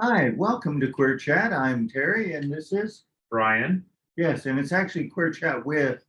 Hi, welcome to Queer Chat. I'm Terry, and this is, Brian. yes, and it's actually Queer Chat with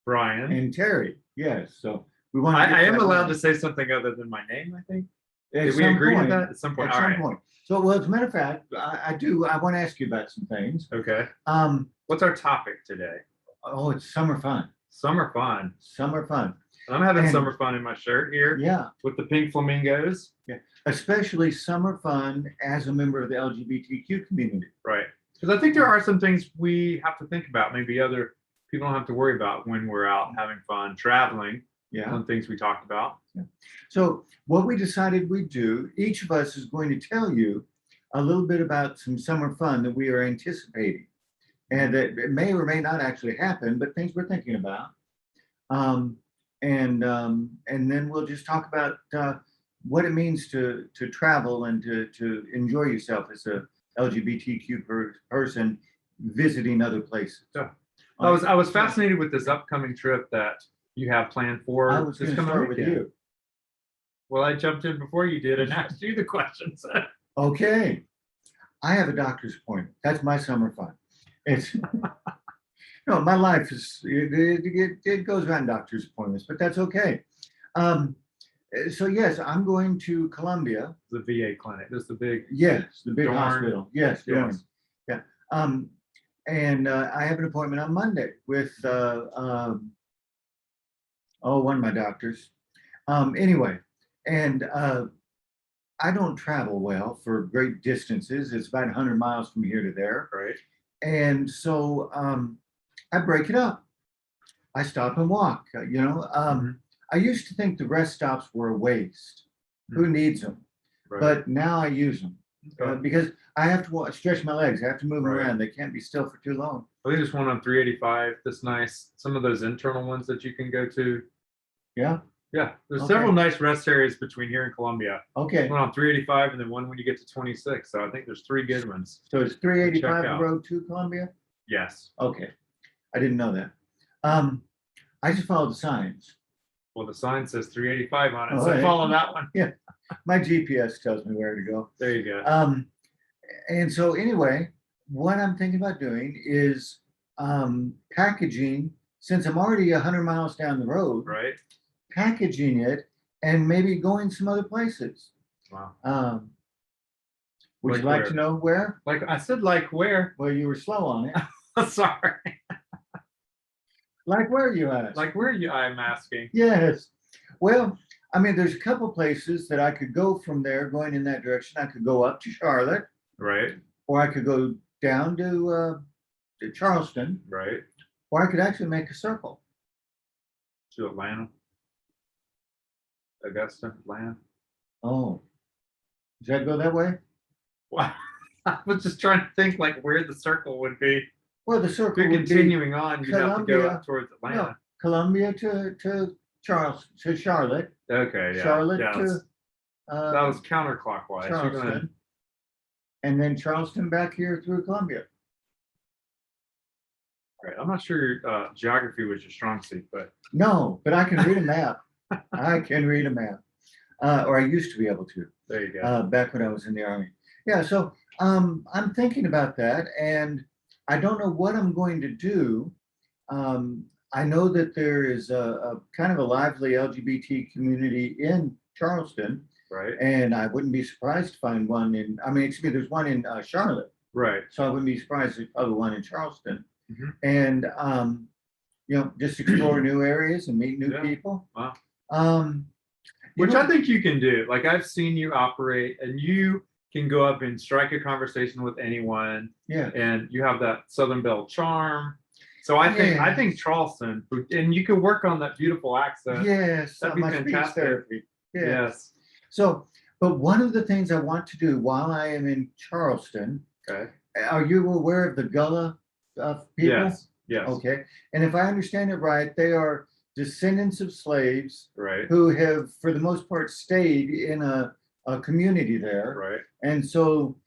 Brian. and Terry. Yes, so we want to I get am that allowed right. to say something other than my name, I think. At Did we some agree to point. that? At some point. At All some right. point. So, well, as a matter of fact, I want to ask you about some things. Okay. Um, What's our topic today? oh, it's summer fun. Summer fun. Summer fun. And I'm having And- summer fun in my shirt here Yeah, with the pink flamingos. yeah. Especially summer fun as a member of the LGBTQ community. Right. Because I think there are some things we have to think about, maybe other people don't have to worry about when we're out having fun, traveling. Yeah. Some things we talked about. Yeah. So what we decided we'd do, each of us is going to tell you a little bit about some summer fun that we are anticipating. And that it may or may not actually happen, but things we're thinking about. And then we'll just talk about what it means to travel and to enjoy yourself as a LGBTQ person visiting other places. Yeah. I was fascinated with this upcoming trip that you have planned for I was this going to coming start with weekend. you. Well, I jumped in before you did and asked you the questions. Okay. I have a doctor's appointment. That's my summer fun. It's no, my life is it goes around doctor's appointments, but that's okay. So yes, I'm going to Columbia. The VA clinic. This is the big. Yes, the big Dorn. hospital. Yes, Dorn. Yes. Yeah. And I have an appointment on Monday with one of my doctors. Anyway, and I don't travel well for great distances. It's about 100 miles from here to there. Right. And so I break it up. I stop and walk. I used to think the rest stops were a waste. Who needs them? Right. But now I use them Okay. because I have to stretch my legs. I have to move them Right. around. They can't be still for too long. I think there's one on 385 that's nice. Some of those internal ones that you can go to. Yeah. Yeah, there's Okay. several nice rest areas between here and Columbia. Okay. One on 385 and then one when you get to 26. So I think there's three good ones. So it's 385 Check out. Road to Columbia? Yes. Okay. I didn't know that. I just followed the signs. Well, the sign says 385 on it, Oh, so hey. follow that one. Yeah. My GPS tells me where to go. There you go. And so anyway, what I'm thinking about doing is packaging, since I'm already 100 miles down the road, Right. packaging it and maybe going some other places. Wow. Would Like you like where? to know where? Like I said, like where? Well, you were slow on it. Sorry. Like where, you asked? Like where you? I'm asking. Yes. Well, I mean, there's a couple places that I could go from there going in that direction. I could go up to Charlotte, Right. or I could go down to Charleston, Right. or I could actually make a circle. To Atlanta. Augusta, Atlanta. Oh, does that go that way? Wow. I was just trying to think like where the circle would be. Well, the If circle you're would be continuing on, you'd have to go Columbia. up towards Atlanta. no, Columbia to Charles to Charlotte, Okay, yeah. Charlotte yeah, to that was counterclockwise. You're Charleston, gonna, and then Charleston back here through Columbia. right. I'm not sure geography was your strong suit, but No, but I can read a map. I can read a map, or I used to be able to. there you go. Back when I was in the Army. Yeah, so I'm thinking about that, and I don't know what I'm going to do. I know that there is a kind of a lively LGBT community in Charleston, Right. and I wouldn't be surprised to find one in, I mean, excuse me, there's one in Charlotte, Right. so I wouldn't be surprised if there's probably one in Charleston. Mhm. And, just explore new areas and meet new Yeah. people. Wow. You Which know- I think you can do. Like I've seen you operate, and you can go up and strike a conversation with anyone, Yeah. and you have that Southern Belle charm. So I think Yes. Charleston, and you could work on that beautiful accent. Yes, That'd be my speech fantastic. therapy. Yes. Yes. So, but one of the things I want to do while I am in Charleston, Okay. are you aware of the Gullah people? Yes. Yes. Okay. And if I understand it right, they are descendants of slaves Right. who have, for the most part, stayed in a community there. Right. And so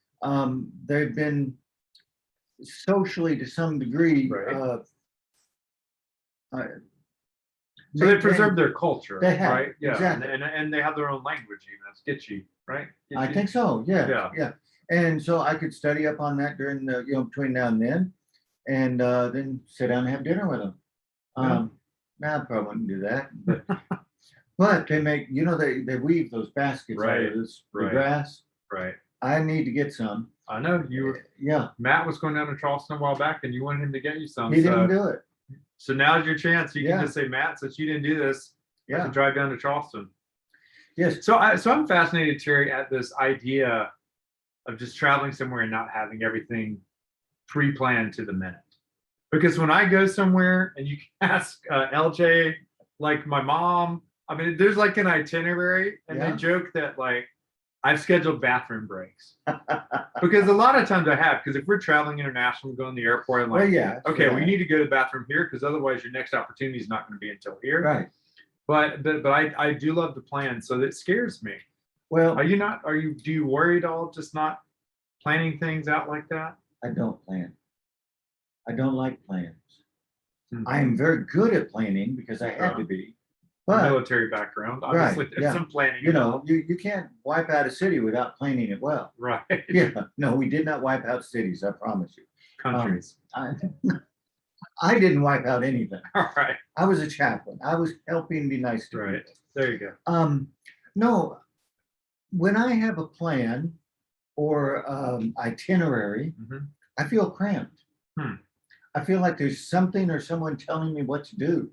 they've been socially, to some degree, Right. uh, So they maintained- preserve their culture, They have, right? Yeah, exactly. and they have their own language even. That's Gitche, right? I Gitche? think so. Yeah. Yeah. Yeah. And so I could study up on that during the, between now and then sit down and have dinner with them. Nah, I probably wouldn't do that, but they make, they weave those baskets out of the Right. grass. Right. I need to get some. I know you were. Yeah, Matt was going down to Charleston a while back, and you wanted him to get you some. he didn't do it. So now's your chance. You Yeah. can just say, Matt, since you didn't do this, I Yeah. can drive down to Charleston. Yes. So I'm fascinated, Terry, at this idea of just traveling somewhere and not having everything pre-planned to the minute. Because when I go somewhere and you can ask LJ, like my mom, I mean, there's like an itinerary, and they joke that like I've scheduled bathroom breaks. Because a lot of times I have, because if we're traveling international, going to the airport, I'm like, okay, we need to go to the bathroom here, because otherwise your next opportunity is not going to be until here. Right. But I do love the plan, so that scares me. Well, do you worry at all just not planning things out like that? I don't plan. I don't like plans. Hmm. I am very good at planning because I had to be. But military background, obviously there's some planning. You can't wipe out a city without planning it well. Right. Yeah. No, we did not wipe out cities, I promise you. Countries. I didn't wipe out anything. All right. I was a chaplain. I was helping be nice to Right. people. There you go. No, when I have a plan or itinerary, I feel cramped. I feel like there's something or someone telling me what to do.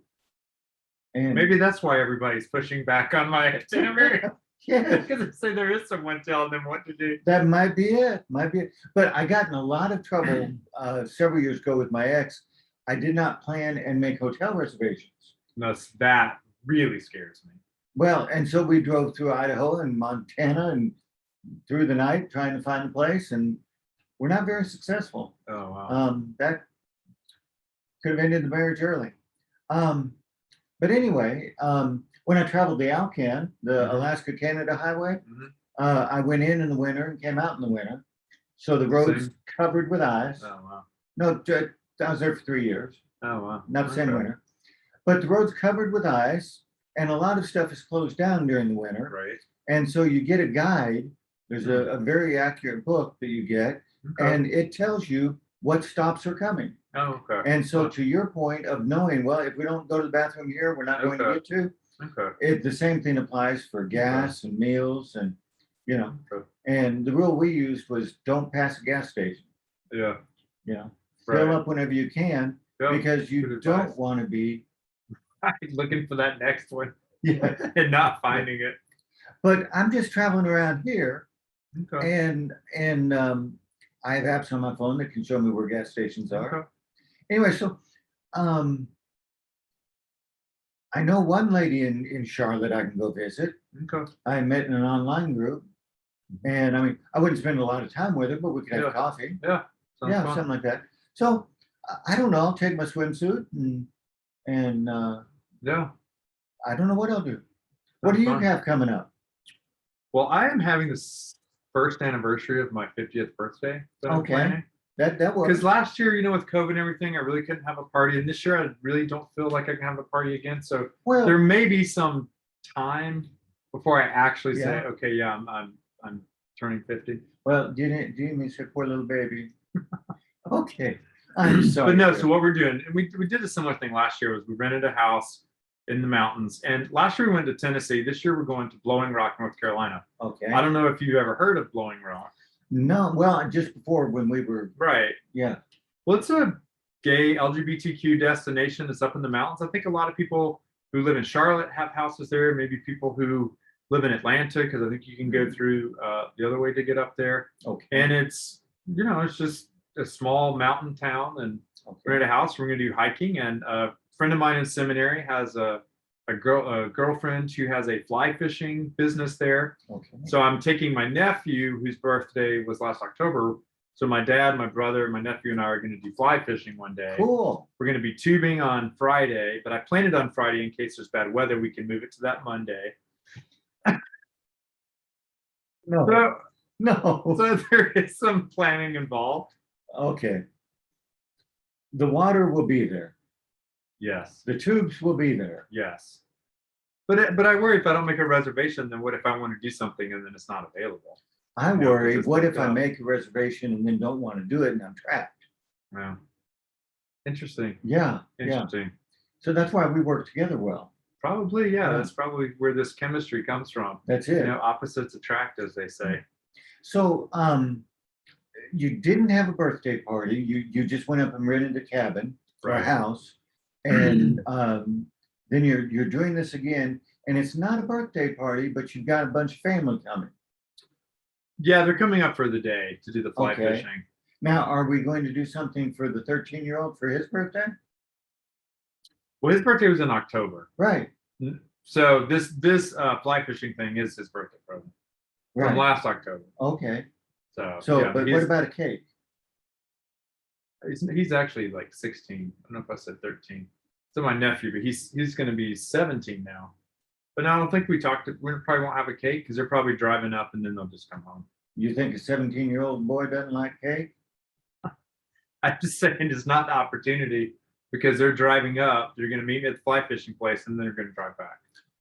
And maybe that's why everybody's pushing back on my itinerary. Yeah, because they say there is someone telling them what to do. That might be it. But I got in a lot of trouble several years ago with my ex. I did not plan and make hotel reservations. No, that really scares me. Well, and so we drove through Idaho and Montana and through the night trying to find a place, and we're not very successful. Oh wow. That could have ended the marriage early. But anyway, when I traveled the Alcan, the Alaska-Canada highway, I went in the winter and came out in the winter. So the roads covered with ice. Oh wow. No, I was there for 3 years. Oh wow. Not the same winter. But the roads covered with ice, and a lot of stuff is closed down during the winter. Right. And so you get a guide. There's a very accurate book that you get, and it tells you what stops are coming. Oh, okay. And so to your point of knowing, well, if we don't go to the bathroom here, we're not going to get to. Okay. The same thing applies for gas and meals, and and the rule we used was don't pass a gas station. Yeah. Fill up whenever you can, because you don't want to be looking for that next one. Yeah. And not finding it. But I'm just traveling around here, Okay. and I have apps on my phone that can show me where gas stations are. Okay. Anyway, so I know one lady in Charlotte I can go visit. Okay. I met in an online group, and I mean, I wouldn't spend a lot of time with her, but we could have coffee. Yeah. Sounds fun. Something like that. So I don't know. I'll take my swimsuit and I don't know what I'll do. What do you have coming up? Well, I am having this first anniversary of my 50th birthday that I'm planning. That works. Because last year, with COVID and everything, I really couldn't have a party. And this year, I really don't feel like I can have a party again. So there may be some time before I actually say, okay, I'm turning 50. Well, do you need me to say poor little baby? Okay. I'm sorry. But no, so what we're doing, and we did a similar thing last year, was we rented a house in the mountains. And last year we went to Tennessee. This year we're going to Blowing Rock, North Carolina. Okay. I don't know if you've ever heard of Blowing Rock. No, well, just before when we were. Right. Yeah. Well, it's a gay LGBTQ destination. It's up in the mountains. I think a lot of people who live in Charlotte have houses there. Maybe people who live in Atlanta, because I think you can go through the other way to get up there. Okay. And it's, it's just a small mountain town, and we're at a house. We're going to do hiking. And a friend of mine in seminary has a girlfriend who has a fly fishing business there. Okay. So I'm taking my nephew, whose birthday was last October. So my dad, my brother, my nephew, and I are going to do fly fishing one day. Cool. We're going to be tubing on Friday, but I planned it on Friday in case there's bad weather. We can move it to that Monday. No. So there is some planning involved. Okay. The water will be there. Yes. The tubes will be there. Yes. But I worry if I don't make a reservation, then what if I want to do something and then it's not available? I you know, 'cause worry, it's what booked if I up. make a reservation and then don't want to do it and I'm trapped? Yeah. Interesting. Yeah, yeah. Interesting. So that's why we work together well. Probably, yeah. Yeah. That's probably where this chemistry comes from. That's You it. know, opposites attract, as they say. So you didn't have a birthday party. You just went up and rented a cabin or a Right. house, and then you're doing this again, and it's not a birthday party, but you've got a bunch of family coming. Yeah, they're coming up for the day to do the fly Okay. fishing. Now, are we going to do something for the 13-year-old for his birthday? Well, his birthday was in October. Right, So this fly fishing thing is his birthday present from right. last October. Okay. So So, yeah, but what about a cake? he's actually like 16. I don't know if I said 13. So my nephew, but he's going to be 17 now. But no, I don't think we talked. We probably won't have a cake because they're probably driving up and then they'll just come home. You think a 17-year-old boy doesn't like cake? I'm just saying it's not the opportunity because they're driving up. They're going to meet me at the fly fishing place and then they're going to drive back.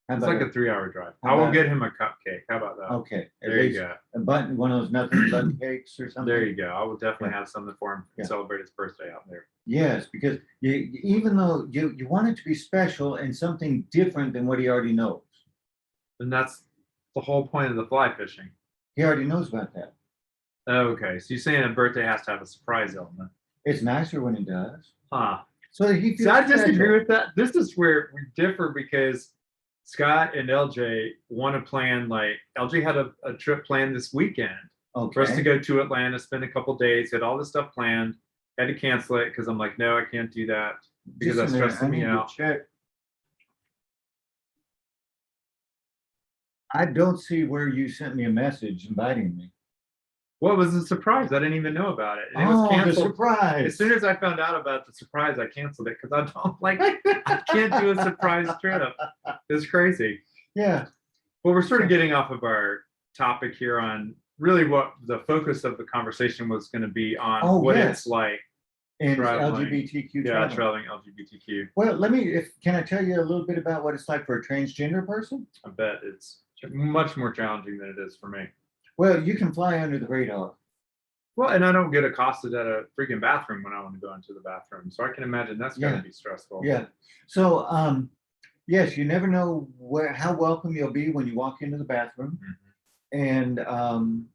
How It's about like a 3-hour drive. how I will about- get him a cupcake. How about that? Okay, at There you least go. a button, one of those nothing but cakes or something. There you go. I will definitely Yeah. have something for him Yeah. to celebrate his birthday out there. Yes, because even though you want it to be special and something different than what he already knows. And that's the whole point of the fly fishing. He already knows about that. Okay, so you're saying a birthday has to have a surprise element? It's nicer when it does. Huh. So that he feels See, I disagree special. with that. This is where we differ because Scott and LJ want to plan, like LJ had a trip planned this weekend for us to Okay. go to Atlanta, spend a couple days, had all this stuff planned, had to cancel it because I'm like, no, I can't do that because Just that a minute, stresses I me need to out. check. I don't see where you sent me a message inviting me. What was the surprise? I didn't even know about it. And it was Oh, the canceled. surprise. As soon as I found out about the surprise, I canceled it because I don't like, I can't do a surprise trip. It's crazy. Yeah. Well, we're sort of getting off of our topic here on really what the focus of the conversation was going to be on Oh, what yes. it's like. And Traveling. LGBTQ Yeah, travel. traveling LGBTQ. Well, can I tell you a little bit about what it's like for a transgender person? I bet it's much more challenging than it is for me. Well, you can fly under the radar. Well, and I don't get accosted at a freaking bathroom when I want to go into the bathroom. So I can imagine that's got to Yeah. be stressful. Yeah. So, yes, you never know how welcome you'll be when you walk into the bathroom. Mhm. And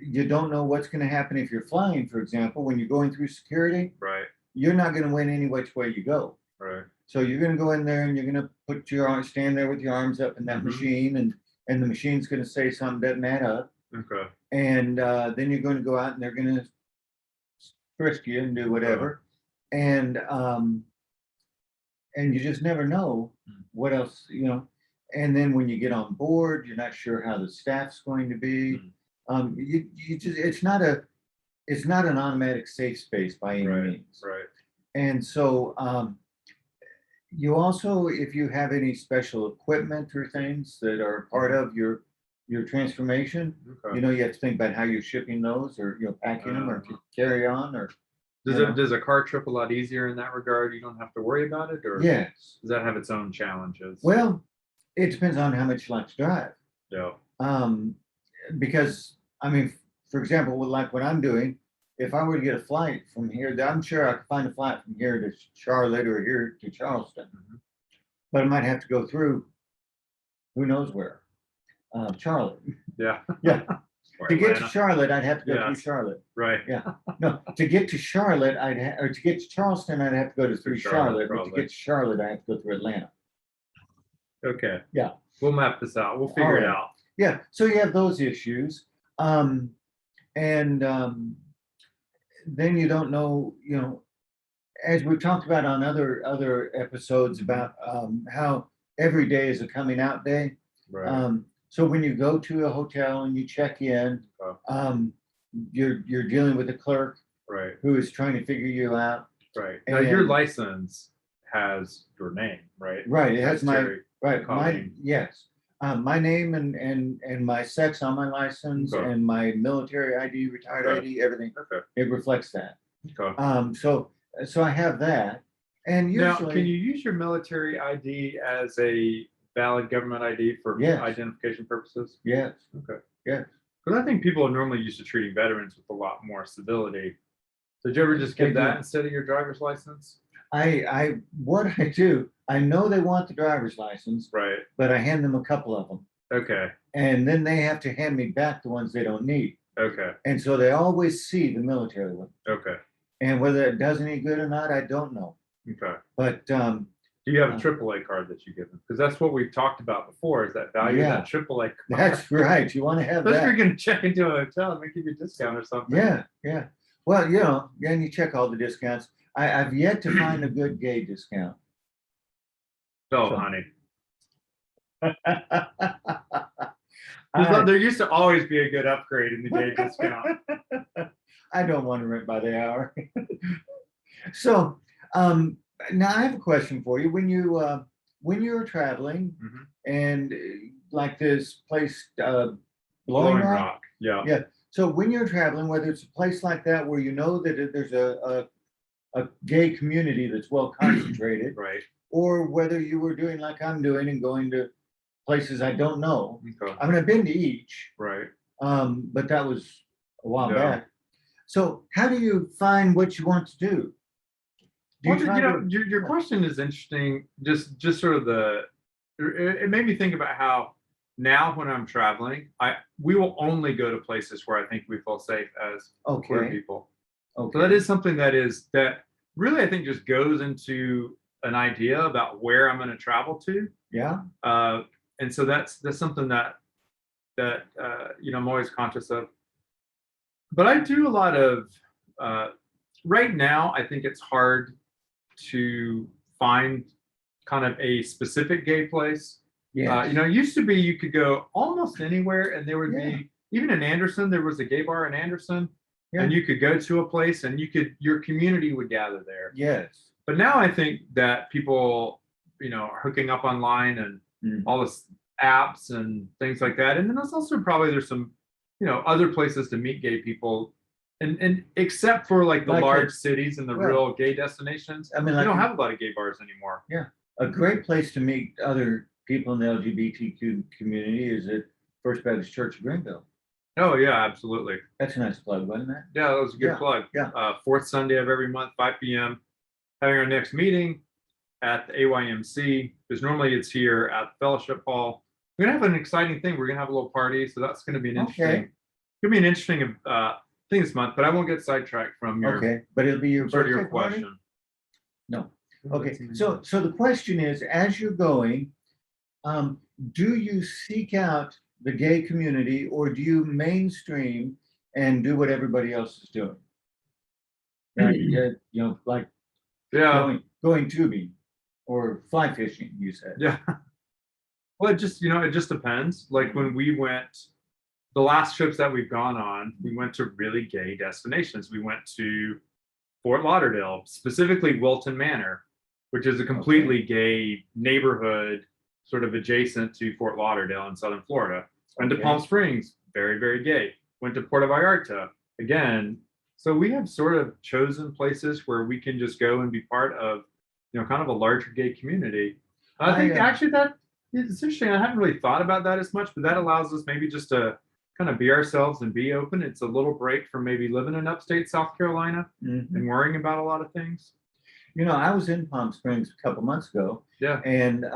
you don't know what's going to happen if you're flying, for example, when you're going through security. Right. You're not going to win any which way you go. Right. So you're going to go in there and you're going to stand there with your arms up in that Mhm. machine, and the machine's going to say something doesn't add up. Okay. And then you're going to go out and they're going to frisk you and do whatever. And you just never know what else, And then when you get on board, you're not sure how the staff's going to be. You just it's not an automatic safe space by any Right. means. Right. And so you also, if you have any special equipment or things that are part of your transformation, Okay. you have to think about how you're shipping those, or packing them, or to carry on, or Does a car trip a lot easier in that regard? You don't have to worry about it, or yes. does that have its own challenges? Well, it depends on how much you like to drive. Yeah. Because I mean, for example, like what I'm doing, if I were to get a flight from here, I'm sure I could find a flight from here to Charlotte or here to Charleston, but I might have to go through who knows where, Charlotte. Yeah. Yeah. Or To get to Atlanta. Charlotte, I'd have to go through Yes. Charlotte. Right. Yeah. No, to get to Charlotte, or to get to Charleston, I'd have to go through Charlotte. But to probably. get to Charlotte, I have to go through Atlanta. Okay. Yeah. We'll map this out. We'll figure it Alright. out. Yeah. So you have those issues. And then you don't know, as we've talked about on other episodes about how every day is a coming out day. Right. So when you go to a hotel and you check in, you're dealing with a clerk Right. who is trying to figure you out. Right. Now your And- license has your name, right? Right. It has my Terry. right. Colleen. Yes. My name and my sex on my license, Okay. and my military ID, retired Okay. ID, everything. Okay. It reflects that. Okay. So I have that. And Now, usually, can you use your military ID as a valid government ID for Yes. identification purposes? yes. Okay. Yes. Because I think people are normally used to treating veterans with a lot more civility. Did you ever just They get that do. instead of your driver's license? What I do, I know they want the driver's license, Right. but I hand them a couple of them. Okay. And then they have to hand me back the ones they don't need. Okay. And so they always see the military one. Okay. And whether it does any good or not, I don't know. Okay. But Do you have a uh, AAA card that you give them? Because that's what we've talked about before, is that value of Yeah. that AAA card. that's right. You want to have Especially if that. you're going to check into a hotel and they give you a discount or something. Yeah, yeah. Well, you know, then you check all the discounts. I've yet to find a good gay discount. Oh, So- honey. I, There used to always be a good upgrade in the gay discount. I don't want to rent by the hour. So now I have a question for you. When you're traveling Mhm. and like this place, Blowing Blowing Rock. Rock. Yeah. Yeah. So when you're traveling, whether it's a place like that where you know that there's a gay community that's well concentrated, Right. or whether you were doing like I'm doing and going to places I don't know. Okay. I mean, I've been to each, Right. but that was a while Yeah. back. So how do you find what you want to do? Do Well, you try you know, to? your question is interesting. Just sort of it made me think about how now when I'm traveling, we will only go to places where I think we feel safe as queer Okay. people. Okay. So that is something that really I think just goes into an idea about where I'm going to travel to. Yeah. And so that's something that I'm always conscious of. But I do a lot of right now. I think it's hard to find kind of a specific gay place. Yes. It used to be you could go almost anywhere, and there would Yeah. be even in Anderson. There was a gay bar in Anderson, Yeah. and you could go to a place, and your community would gather there. Yes. But now I think that people, are hooking up online and all this apps and things like that. And then there's also there's some, other places to meet gay people. And except for like the Like large cities and the well, real gay destinations, I mean, we like don't have a lot of gay bars anymore. yeah, a great place to meet other people in the LGBTQ community is at First Baptist Church of Greenville. Oh yeah, absolutely. That's a nice plug, wasn't it? Yeah, that was a good Yeah, plug. yeah. Fourth Sunday of every month, 5 p.m. Having our next meeting at the AYMC, because normally it's here at the Fellowship Hall. We're gonna have an exciting thing. We're gonna have a little party, so that's gonna be an interesting. Gonna be an interesting thing this month. But I won't get sidetracked from your Okay, but it'll be your sort of your birthday party? question. No. Okay, so the question is, as you're going, do you seek out the gay community or do you mainstream and do what everybody else is doing? Right, yeah, like Yeah, going tubing or fly fishing, you said. yeah. Well, it just depends. Like when we went, the last trips that we've gone on, we went to really gay destinations. We went to Fort Lauderdale, specifically Wilton Manor, which is a completely gay neighborhood, sort of adjacent to Fort Lauderdale in southern Florida. Went to Okay. Palm Springs, very, very gay. Went to Puerto Vallarta, again. So we have sort of chosen places where we can just go and be part of, kind of a larger gay community. I think actually that it's interesting. I haven't really thought about that as much, but that allows us maybe just to kind of be ourselves and be open. It's a little break from maybe living in upstate South Carolina and worrying about a lot of things. I was in Palm Springs a couple months ago. Yeah. And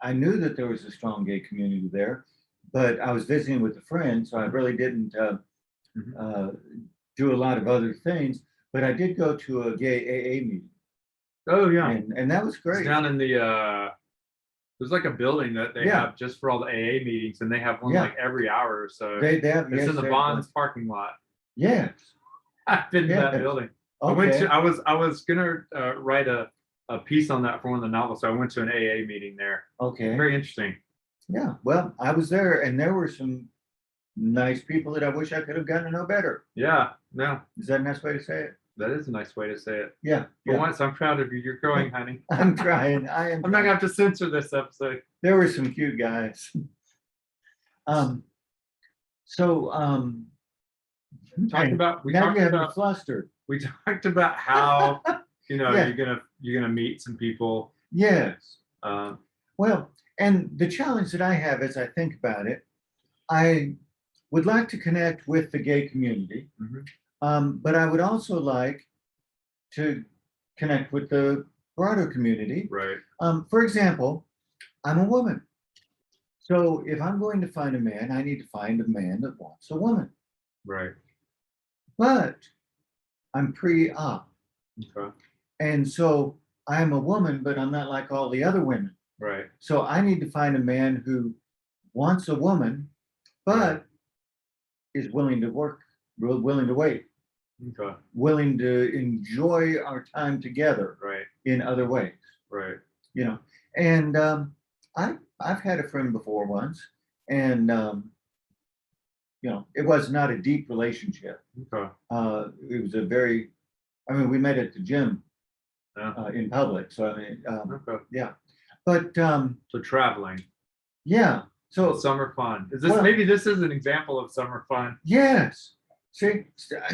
I knew that there was a strong gay community there, but I was visiting with a friend, so I really didn't do a lot of other things. But I did go to a gay AA meeting. Oh yeah. And that was It's great. down in the there's like a building that they have just for all the AA meetings, and they have one like every hour or so. They have, It's yes, in the they have Bonds one. parking lot. Yes. I've been in that Yes. building. Okay. I was gonna write a piece on that for one of the novels, so I went to an AA meeting there. Okay. Very interesting. Yeah. Well, I was there, and there were some nice people that I wish I could have gotten to know better. Yeah, no, Is that a nice way to say it? that is a nice way to say it. Yeah. For Yeah. once, I'm proud of you. You're growing, honey. I'm trying. I am. I'm not gonna have to censor this episode. There were some cute guys. So We talked about flustered. we talked about how Yeah. you're gonna meet some people. Yes. Um, Well, and the challenge that I have as I think about it, I would like to connect with the gay community, but I would also like to connect with the broader community. Right. For example, I'm a woman. So if I'm going to find a man, I need to find a man that wants a woman. Right. But I'm pre-op. Okay. And so I'm a woman, but I'm not like all the other women. Right. So I need to find a man who wants a woman, but is willing to work, willing to wait, Okay. willing to enjoy our time together Right. in other ways. Right. You know, and I've had a friend before once, and you know, it was not a deep relationship. Okay. It was a very, I mean, we met at the gym Yeah. in public. So I mean, Okay. yeah, but So traveling. yeah. So Summer fun. Is this well, maybe this is an example of summer fun? yes. See,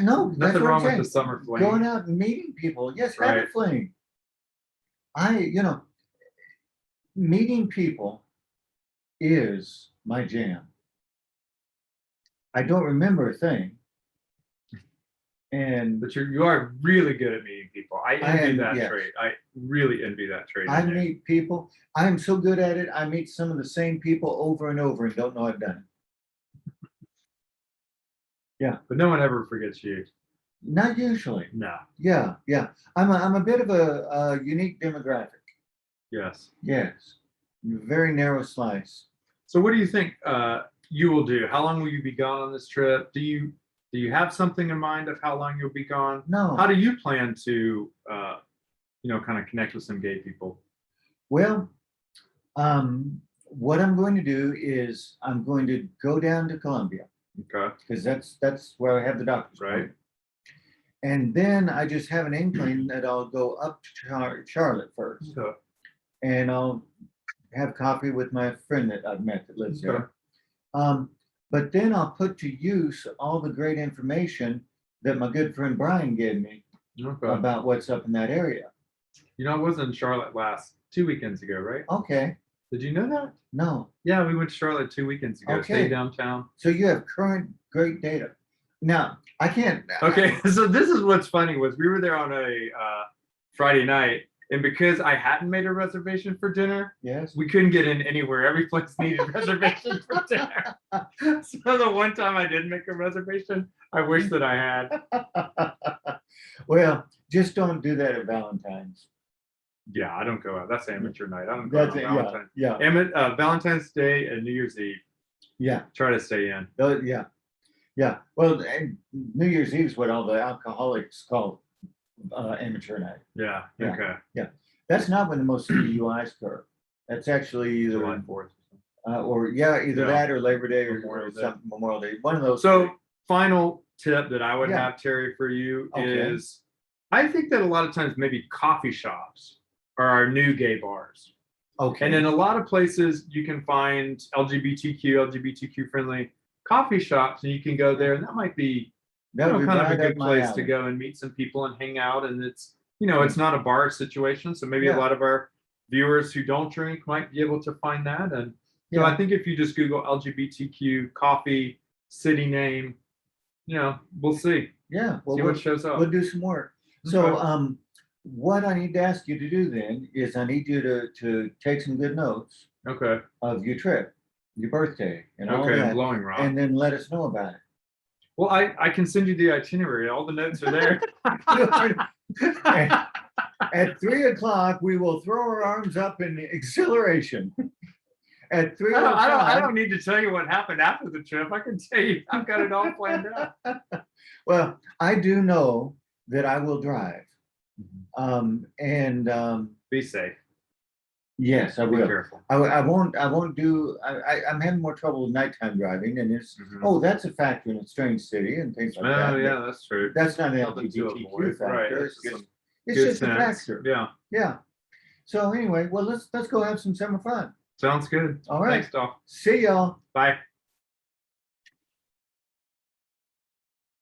no, that's Nothing what wrong I'm with the saying. summer fling. Going out and meeting people. Yes, have a Right. fling. You know, meeting people is my jam. I don't remember a thing. And But you are really good at meeting people. I envy am, that yes. trait. I really envy that trait. I in you. meet people. I am so good at it. I meet some of the same people over and over and don't know I've done it. Yeah. But no one ever forgets you. Not usually. No. Yeah, yeah. I'm a bit of a unique demographic. Yes. Yes. Very narrow slice. So what do you think you will do? How long will you be gone on this trip? Do you have something in mind of how long you'll be gone? No. How do you plan to kind of connect with some gay people? Well, what I'm going to do is I'm going to go down to Columbia Okay. because that's where I have the doctor's Right. appointment. And then I just have an inkling that I'll go up to Charlotte first, Okay. and I'll have coffee with my friend that I've met that lives Okay. there. But then I'll put to use all the great information that my good friend Brian gave me Okay. about what's up in that area. You know, I was in Charlotte 2 weekends ago, right? Okay. Did you know that? No. Yeah, we went to Charlotte 2 weekends ago. Okay. Stayed downtown. So you have current great data. Now I can't. Okay, so this is what's funny was we were there on a Friday night, and because I hadn't made a reservation for dinner, Yes. we couldn't get in anywhere. Every place needed reservations for dinner. So the one time I did make a reservation, I wish that I had. Well, just don't do that at Valentine's. Yeah, I don't go out. That's amateur night. I don't go out That's on it. Valentine's. Yeah. Valentine's Day and New Year's Eve. Yeah. Try to stay in. Yeah. Yeah. Well, and New Year's Eve is what all the alcoholics call amateur night. Yeah. Yeah. Okay. That's not when the most DUIs occur. That's actually either July 4th. either Yeah. that or Labor Day or Memorial Day. something, Memorial Day. One of those. So, three. final tip that I would Yeah. have, Terry, for you Okay. is I think that a lot of times maybe coffee shops are our new gay bars. Okay. And in a lot of places, you can find LGBTQ friendly coffee shops, and you can go there, and that might be That would be kind of a right good up my place to alley. go and meet some people and hang out. And it's it's not a bar situation, so maybe Yeah. a lot of our viewers who don't drink might be able to find that. And so Yeah. I think if you just Google LGBTQ coffee city name, we'll see. Yeah. Well, See what shows up. we'll do some work. So, Okay. what I need to ask you to do then is I need you to take some good notes Okay. of your trip, your birthday, and all Okay. that, Blowing rock. and then let us know about it. Well, I can send you the itinerary. All the notes are there. At 3 o'clock, we will throw our arms up in exhilaration. At 3 o'clock. I don't need to tell you what happened after the trip. I can tell you I've got it all planned out. Well, I do know that I will drive. Be safe. Yes, I Be will. careful. I won't do, I'm having more trouble with nighttime driving, and it's, Mhm. that's a factor in a strange city and things like that. Oh but yeah, that's true. That's not an Nothing to LGBTQ avoid. Right. factor. That's It's just just, some it's good just a sense. factor. Yeah. Yeah. So anyway, well, let's go have some summer fun. Sounds good. All right. Thanks, Doc. See y'all. Bye.